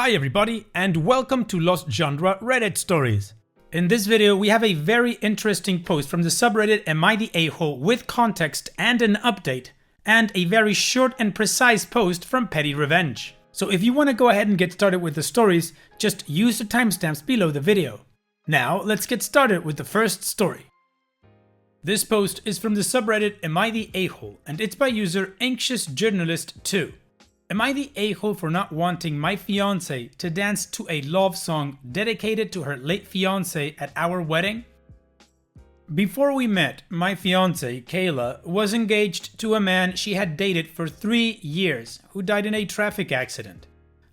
Hi everybody, and welcome to Lost Genre Reddit Stories. In this video, we have a very interesting post from the subreddit Am I the A-hole with context and an update, and a very short and precise post from Petty Revenge. So if you want to go ahead and get started with the stories, just use the timestamps below the video. Now, let's get started with the first story. This post is from the subreddit Am I the A-hole, and it's by user AnxiousJournalist2. Am I the a-hole for not wanting my fiance to dance to a love song dedicated to her late fiance at our wedding? Before we met, my fiance, Kayla, was engaged to a man she had dated for 3 years who died in a traffic accident.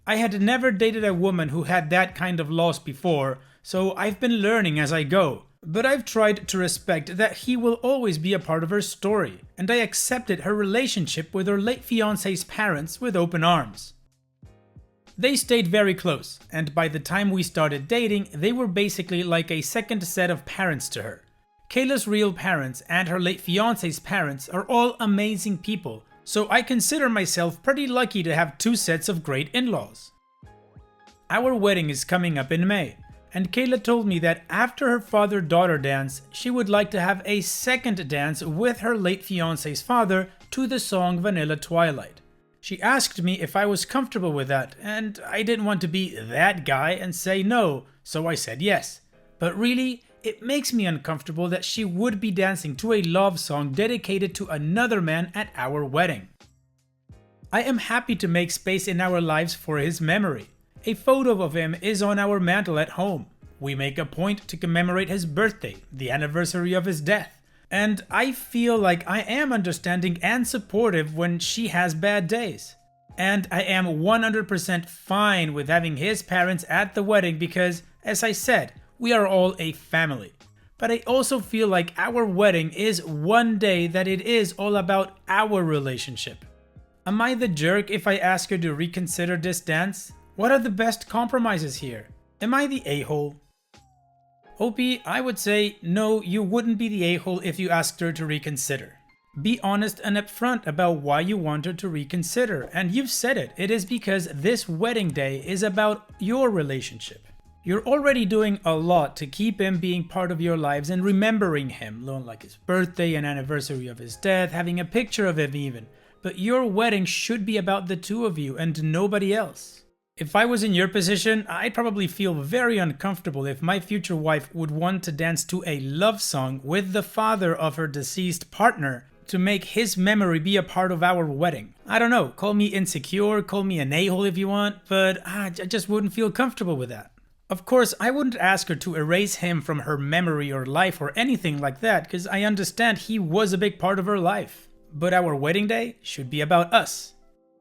I had never dated a woman who had that kind of loss before, so I've been learning as I go. But I've tried to respect that he will always be a part of her story, and I accepted her relationship with her late fiance's parents with open arms. They stayed very close, and by the time we started dating, they were basically like a second set of parents to her. Kayla's real parents and her late fiance's parents are all amazing people, so I consider myself pretty lucky to have 2 sets of great in-laws. Our wedding is coming up in May. And Kayla told me that after her father-daughter dance, she would like to have a second dance with her late fiance's father to the song Vanilla Twilight. She asked me if I was comfortable with that, and I didn't want to be that guy and say no, so I said yes. But really, it makes me uncomfortable that she would be dancing to a love song dedicated to another man at our wedding. I am happy to make space in our lives for his memory. A photo of him is on our mantle at home. We make a point to commemorate his birthday, the anniversary of his death. And I feel like I am understanding and supportive when she has bad days. And I am 100% fine with having his parents at the wedding because, as I said, we are all a family. But I also feel like our wedding is one day that it is all about our relationship. Am I the jerk if I ask her to reconsider this dance? What are the best compromises here? Am I the a-hole? OP, I would say no, you wouldn't be the a-hole if you asked her to reconsider. Be honest and upfront about why you want her to reconsider, and you've said it. It is because this wedding day is about your relationship. You're already doing a lot to keep him being part of your lives and remembering him, like his birthday and anniversary of his death, having a picture of him even. But your wedding should be about the two of you and nobody else. If I was in your position, I'd probably feel very uncomfortable if my future wife would want to dance to a love song with the father of her deceased partner to make his memory be a part of our wedding. I don't know, call me insecure, call me an a-hole if you want, but I just wouldn't feel comfortable with that. Of course, I wouldn't ask her to erase him from her memory or life or anything like that, because I understand he was a big part of her life. But our wedding day should be about us.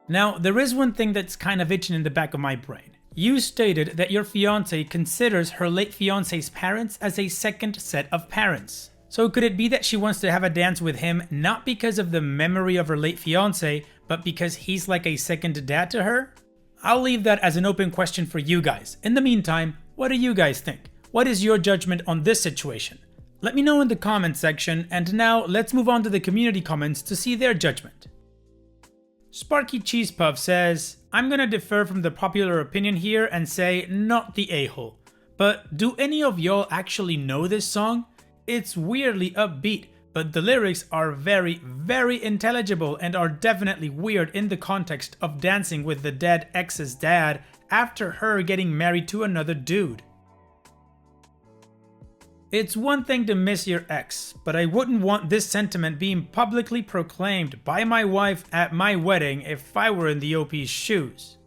Now, there is one thing that's kind of itching in the back of my brain. You stated that your fiance considers her late fiance's parents as a second set of parents. So could it be that she wants to have a dance with him not because of the memory of her late fiance, but because he's like a second dad to her? I'll leave that as an open question for you guys. In the meantime, what do you guys think? What is your judgment on this situation? Let me know in the comment section, and now let's move on to the community comments to see their judgment. Sparky Cheese Puff says, I'm gonna defer from the popular opinion here and say not the a-hole. But do any of y'all actually know this song? It's weirdly upbeat, but the lyrics are very, very intelligible and are definitely weird in the context of dancing with the dead ex's dad after her getting married to another dude. It's one thing to miss your ex, but I wouldn't want this sentiment being publicly proclaimed by my wife at my wedding if I were in the OP's shoes.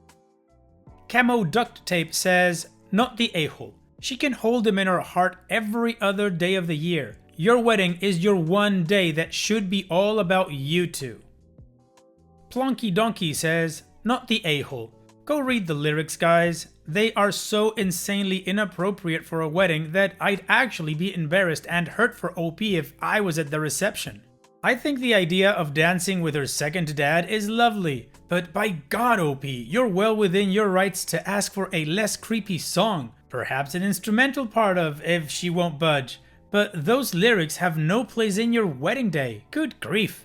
Camo Duct Tape says, not the a-hole. She can hold him in her heart every other day of the year. Your wedding is your one day that should be all about you two. Plonky Donkey says, not the a-hole. Go read the lyrics, guys. They are so insanely inappropriate for a wedding that I'd actually be embarrassed and hurt for OP if I was at the reception. I think the idea of dancing with her second dad is lovely, but by God OP, you're well within your rights to ask for a less creepy song, perhaps an instrumental part of If She Won't Budge, but those lyrics have no place in your wedding day. Good grief.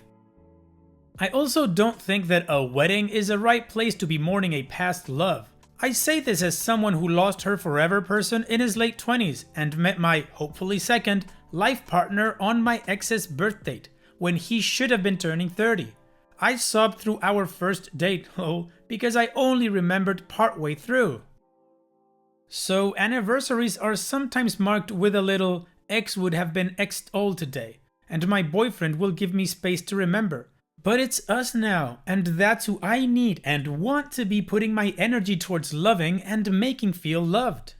I also don't think that a wedding is a right place to be mourning a past love. I say this as someone who lost her forever person in his late 20s and met my, hopefully second, life partner on my ex's birth date, when he should have been turning 30. I sobbed through our first date, because I only remembered partway through. So anniversaries are sometimes marked with a little X would have been X'd old today, and my boyfriend will give me space to remember. But it's us now, and that's who I need and want to be putting my energy towards loving and making feel loved.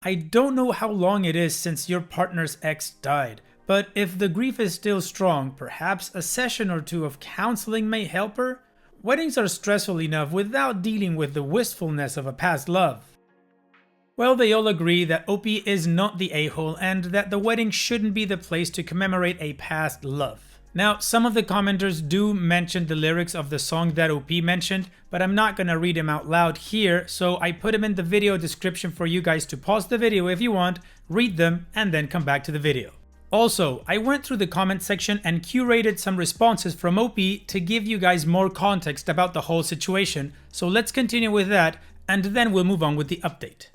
I don't know how long it is since your partner's ex died, but if the grief is still strong, perhaps a session or two of counseling may help her? Weddings are stressful enough without dealing with the wistfulness of a past love. Well, they all agree that OP is not the a-hole and that the wedding shouldn't be the place to commemorate a past love. Now, some of the commenters do mention the lyrics of the song that OP mentioned, but I'm not gonna read them out loud here, so I put them in the video description for you guys to pause the video if you want, read them, and then come back to the video. Also, I went through the comment section and curated some responses from OP to give you guys more context about the whole situation, so let's continue with that, and then we'll move on with the update.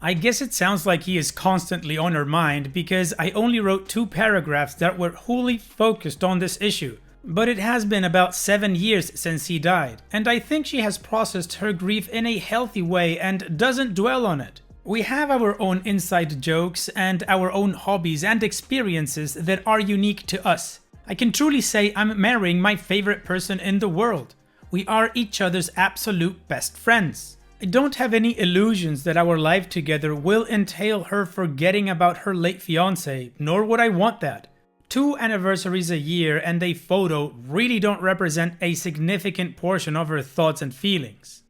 I guess it sounds like he is constantly on her mind because I only wrote 2 paragraphs that were wholly focused on this issue. But it has been about 7 years since he died, and I think she has processed her grief in a healthy way and doesn't dwell on it. We have our own inside jokes and our own hobbies and experiences that are unique to us. I can truly say I'm marrying my favorite person in the world. We are each other's absolute best friends. I don't have any illusions that our life together will entail her forgetting about her late fiance, nor would I want that. 2 anniversaries a year and a photo really don't represent a significant portion of her thoughts and feelings.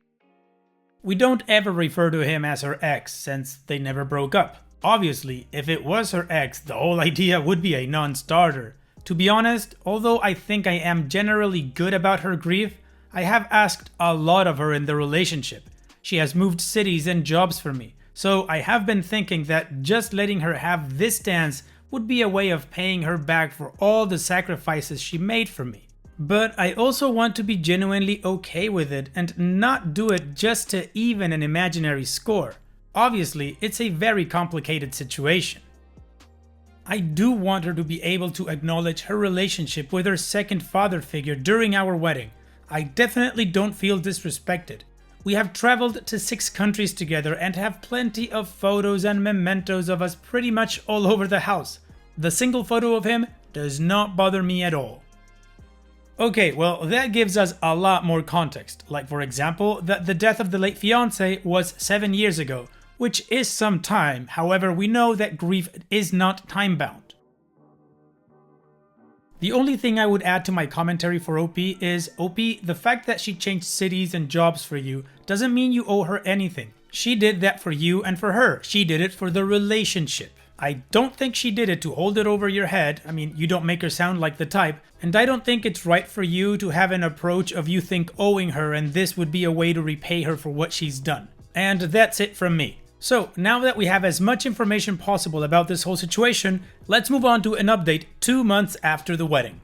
We don't ever refer to him as her ex, since they never broke up. Obviously, if it was her ex, the whole idea would be a non-starter. To be honest, although I think I am generally good about her grief, I have asked a lot of her in the relationship. She has moved cities and jobs for me, so I have been thinking that just letting her have this dance would be a way of paying her back for all the sacrifices she made for me. But I also want to be genuinely okay with it and not do it just to even an imaginary score. Obviously, it's a very complicated situation. I do want her to be able to acknowledge her relationship with her second father figure during our wedding. I definitely don't feel disrespected. We have traveled to 6 countries together and have plenty of photos and mementos of us pretty much all over the house. The single photo of him does not bother me at all. Okay, well, that gives us a lot more context, like for example, that the death of the late fiance was 7 years ago, which is some time. However, we know that grief is not time-bound. The only thing I would add to my commentary for OP is, OP, the fact that she changed cities and jobs for you doesn't mean you owe her anything. She did that for you and for her. She did it for the relationship. I don't think she did it to hold it over your head. I mean, you don't make her sound like the type. And I don't think it's right for you to have an approach of you think owing her and this would be a way to repay her for what she's done. And that's it from me. So, now that we have as much information possible about this whole situation, let's move on to an update 2 months after the wedding.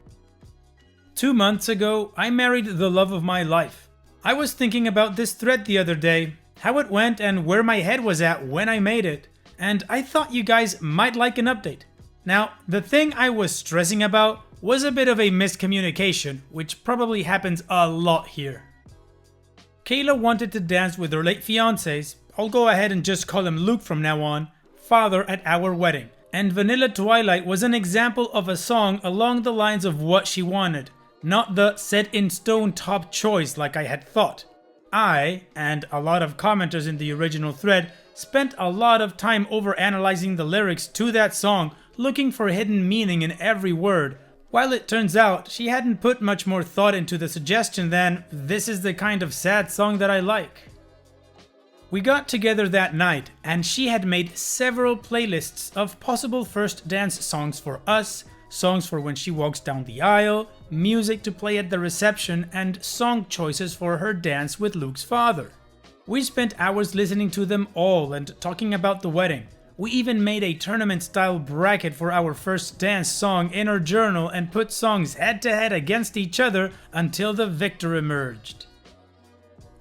2 months ago, I married the love of my life. I was thinking about this thread the other day, how it went and where my head was at when I made it, and I thought you guys might like an update. Now, the thing I was stressing about was a bit of a miscommunication, which probably happens a lot here. Kayla wanted to dance with her late fiancés, I'll go ahead and just call him Luke from now on, father at our wedding. And Vanilla Twilight was an example of a song along the lines of what she wanted, not the set in stone top choice like I had thought. I, and a lot of commenters in the original thread, spent a lot of time over-analyzing the lyrics to that song, looking for hidden meaning in every word, while it turns out she hadn't put much more thought into the suggestion than, this is the kind of sad song that I like. We got together that night, and she had made several playlists of possible first dance songs for us, songs for when she walks down the aisle, music to play at the reception, and song choices for her dance with Luke's father. We spent hours listening to them all and talking about the wedding. We even made a tournament-style bracket for our first dance song in our journal and put songs head-to-head against each other until the victor emerged.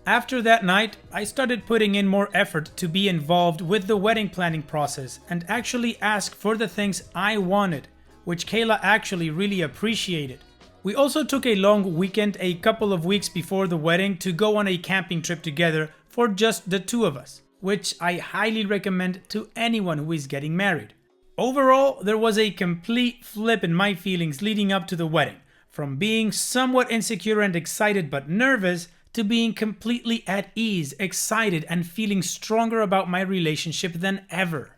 After that night, I started putting in more effort to be involved with the wedding planning process and actually ask for the things I wanted, which Kayla actually really appreciated. We also took a long weekend a couple of weeks before the wedding to go on a camping trip together for just the two of us, which I highly recommend to anyone who is getting married. Overall, there was a complete flip in my feelings leading up to the wedding, from being somewhat insecure and excited but nervous to being completely at ease, excited, and feeling stronger about my relationship than ever.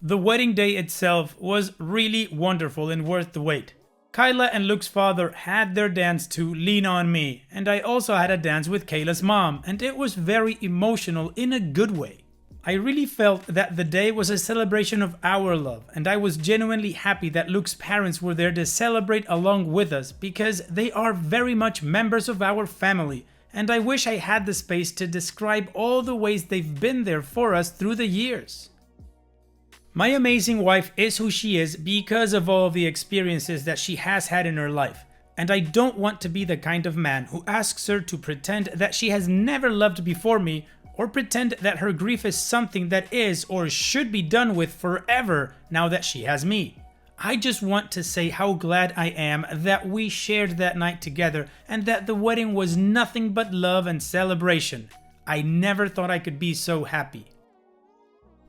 The wedding day itself was really wonderful and worth the wait. Kyla and Luke's father had their dance to Lean On Me, and I also had a dance with Kayla's mom, and it was very emotional in a good way. I really felt that the day was a celebration of our love, and I was genuinely happy that Luke's parents were there to celebrate along with us because they are very much members of our family, and I wish I had the space to describe all the ways they've been there for us through the years. My amazing wife is who she is because of all the experiences that she has had in her life, and I don't want to be the kind of man who asks her to pretend that she has never loved before me or pretend that her grief is something that is or should be done with forever now that she has me. I just want to say how glad I am that we shared that night together and that the wedding was nothing but love and celebration. I never thought I could be so happy.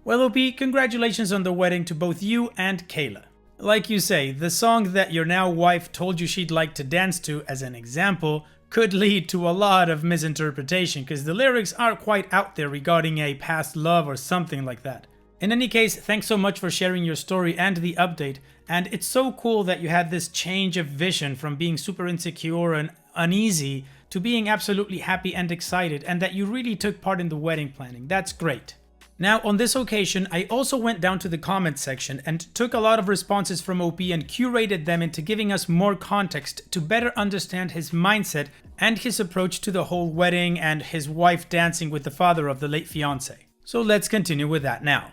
Well, OP, congratulations on the wedding to both you and Kayla. Like you say, the song that your now wife told you she'd like to dance to, as an example, could lead to a lot of misinterpretation because the lyrics are quite out there regarding a past love or something like that. In any case, thanks so much for sharing your story and the update, and it's so cool that you had this change of vision from being super insecure and uneasy to being absolutely happy and excited, and that you really took part in the wedding planning. That's great. Now, on this occasion, I also went down to the comments section and took a lot of responses from OP and curated them into giving us more context to better understand his mindset and his approach to the whole wedding and his wife dancing with the father of the late fiance. So let's continue with that now.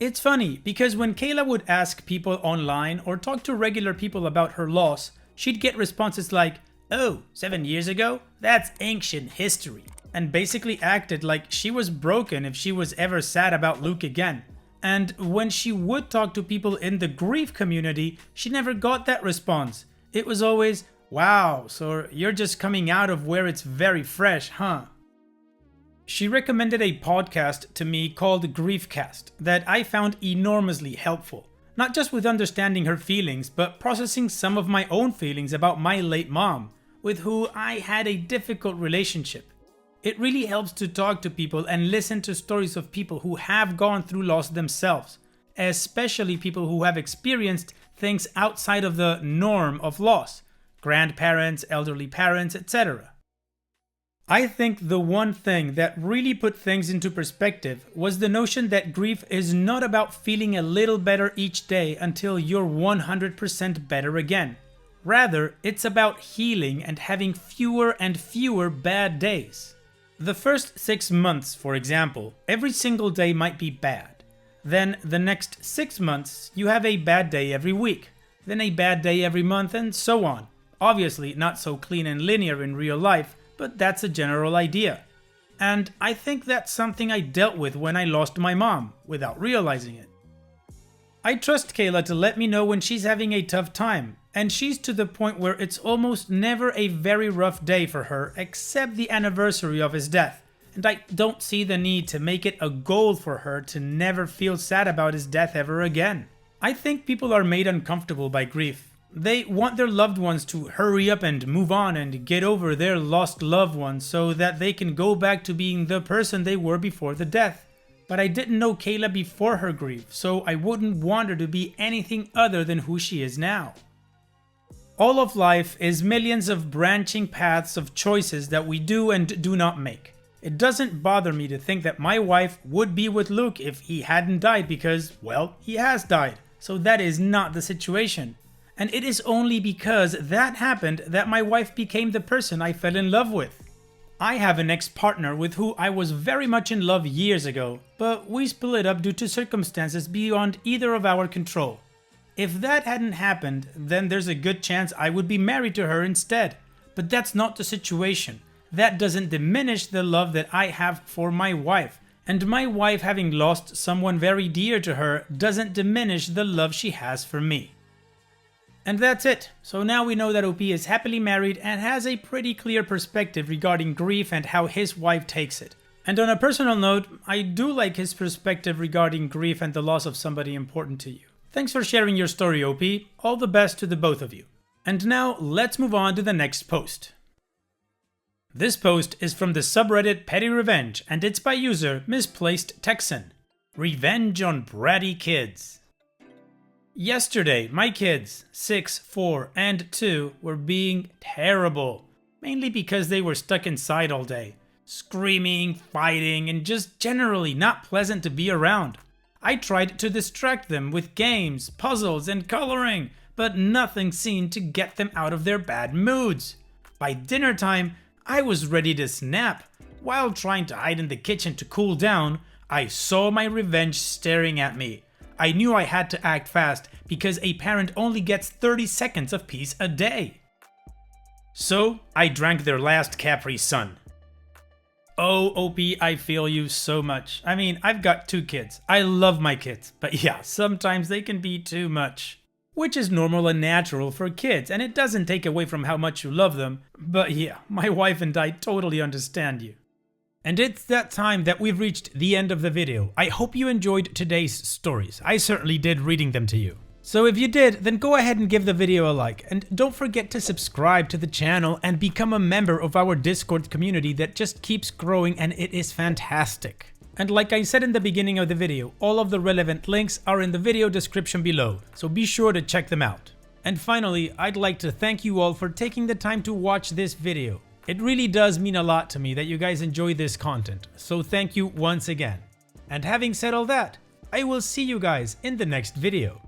It's funny because when Kayla would ask people online or talk to regular people about her loss, she'd get responses like, "Oh, 7 years ago? That's ancient history," and basically acted like she was broken if she was ever sad about Luke again. And when she would talk to people in the grief community, she never got that response. It was always, "Wow, so you're just coming out of where it's very fresh, huh?" She recommended a podcast to me called Griefcast that I found enormously helpful, not just with understanding her feelings, but processing some of my own feelings about my late mom, with who I had a difficult relationship. It really helps to talk to people and listen to stories of people who have gone through loss themselves, especially people who have experienced things outside of the norm of loss, grandparents, elderly parents, etc. I think the one thing that really put things into perspective was the notion that grief is not about feeling a little better each day until you're 100% better again. Rather, it's about healing and having fewer and fewer bad days. The first 6 months, for example, every single day might be bad. Then the next 6 months, you have a bad day every week. Then a bad day every month, and so on. Obviously, not so clean and linear in real life, but that's a general idea. And I think that's something I dealt with when I lost my mom, without realizing it. I trust Kayla to let me know when she's having a tough time, and she's to the point where it's almost never a very rough day for her except the anniversary of his death, and I don't see the need to make it a goal for her to never feel sad about his death ever again. I think people are made uncomfortable by grief. They want their loved ones to hurry up and move on and get over their lost loved ones so that they can go back to being the person they were before the death. But I didn't know Kayla before her grief, so I wouldn't want her to be anything other than who she is now. All of life is millions of branching paths of choices that we do and do not make. It doesn't bother me to think that my wife would be with Luke if he hadn't died because, well, he has died. So that is not the situation. And it is only because that happened that my wife became the person I fell in love with. I have an ex-partner with who I was very much in love years ago, but we split up due to circumstances beyond either of our control. If that hadn't happened, then there's a good chance I would be married to her instead. But that's not the situation. That doesn't diminish the love that I have for my wife. And my wife having lost someone very dear to her doesn't diminish the love she has for me. And that's it. So now we know that OP is happily married and has a pretty clear perspective regarding grief and how his wife takes it. And on a personal note, I do like his perspective regarding grief and the loss of somebody important to you. Thanks for sharing your story, OP. All the best to the both of you. And now let's move on to the next post. This post is from the subreddit Petty Revenge and it's by user Misplaced Texan. Revenge on bratty kids. Yesterday, my kids, 6, 4, and 2, were being terrible. Mainly because they were stuck inside all day. Screaming, fighting, and just generally not pleasant to be around. I tried to distract them with games, puzzles, and coloring, but nothing seemed to get them out of their bad moods. By dinner time, I was ready to snap. While trying to hide in the kitchen to cool down, I saw my revenge staring at me. I knew I had to act fast because a parent only gets 30 seconds of peace a day. So, I drank their last Capri Sun. Oh, OP, I feel you so much. I mean, I've got 2 kids. I love my kids, but yeah, sometimes they can be too much. Which is normal and natural for kids, and it doesn't take away from how much you love them. But yeah, my wife and I totally understand you. And it's that time that we've reached the end of the video. I hope you enjoyed today's stories. I certainly did reading them to you. So if you did, then go ahead and give the video a like, and don't forget to subscribe to the channel and become a member of our Discord community that just keeps growing and it is fantastic. And like I said in the beginning of the video, all of the relevant links are in the video description below, so be sure to check them out. And finally, I'd like to thank you all for taking the time to watch this video. It really does mean a lot to me that you guys enjoy this content, so thank you once again. And having said all that, I will see you guys in the next video.